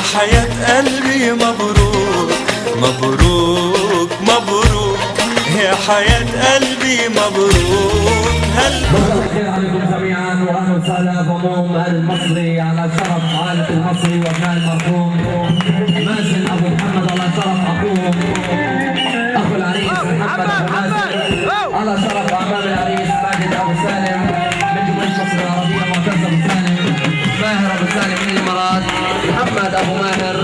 حياة قلبي مبروك مبروك مبروك، يا حياة قلبي مبروك. مساء الخير عليكم جميعا واهلا وسهلا بأموم المصري على شرف عائلة المصري وابناء المرحوم مازن ابو محمد، على شرف اخوهم اخو العريس محمد ابو مازن، على شرف اعمام العريس ماجد ابو سالم من جمهورية مصر العربية، معتز ابو سالم، ماهر ابو سالم من الامارات، محمد ابو ماهر،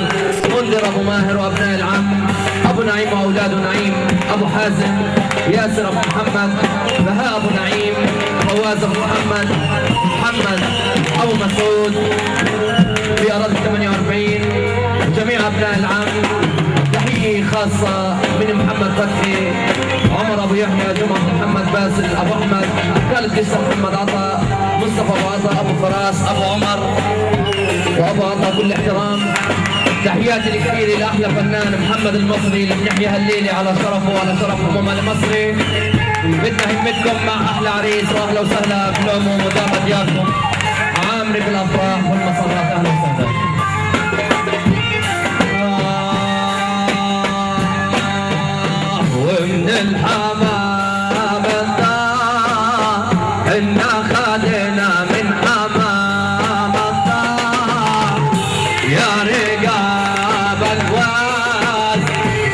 منذر ابو ماهر وابناء العم، ابو نعيم واولاده نعيم، ابو حازم، ياسر ابو محمد، بهاء ابو نعيم، فواز ابو محمد، محمد ابو مسعود في اراضي 48، جميع ابناء العم. تحيه خاصه من محمد فتحي، عمر ابو يحيى، جمعه محمد باسل، ابو احمد، خالد لسه، محمد عطا، مصطفى ابو عطا، ابو فراس، ابو عمر وابو عطا، كل احترام. تحياتي الكبيره لاحلى فنان محمد المصري اللي بنحيي هالليله على شرفه وعلى شرف امم المصري. بدنا همتكم مع احلى عريس، واهلا وسهلا بالعموم ودام دياركم عامري بالافراح والمسرات. اهلا وسهلا. ومن الحمام الدار إنا خدنا من حمام الدار، يا رقاب الواد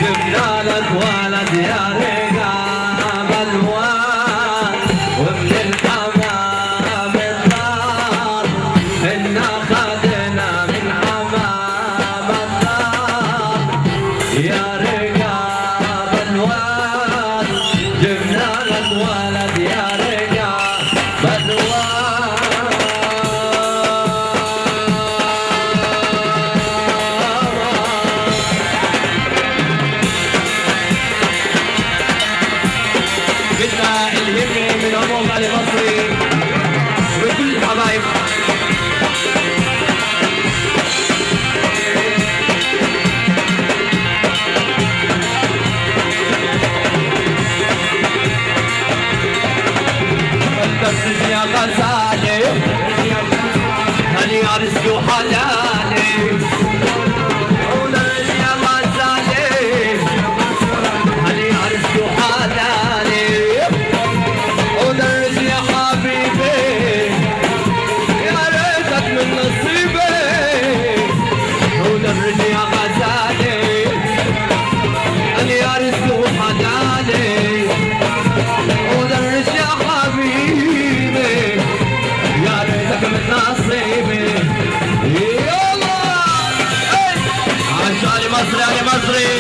جبنا لك ولد، يا رقاب الواد. ومن الحمام الدار إنا خدنا من حمام الدار، يا رقاب الواد جبنا لك ولد، يا رقاب الواد. بدنا الهمة من عموم المصري وكل الحبايب. فلتسجد يا غزالي هني عرسي وحلالي، ونرجع يا غزالي هني عرسي وحلالي، ونرجع يا حبيبي يا ريتك من نصيبي، ونرجع يا غزالي هني عرسي وحلالي، ونرجع يا حبيبي يا ريتك من نصيبي. يلا عاش علي مصري، علي مصري.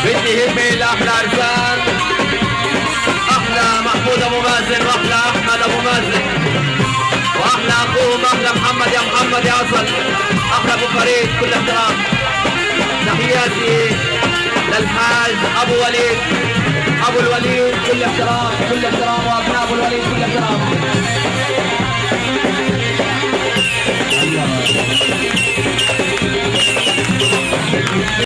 بدي همي لاحلى عرسان، احلى محمود ابو مازن، واحلى احمد ابو مازن، واحلى اخوهم احلى محمد، يا محمد يا اصل، احلى ابو فريد، كل احترام. تحياتي للحاج ابو وليد، ابو الوليد، كل احترام كل احترام، وابناء ابو الوليد كل احترام.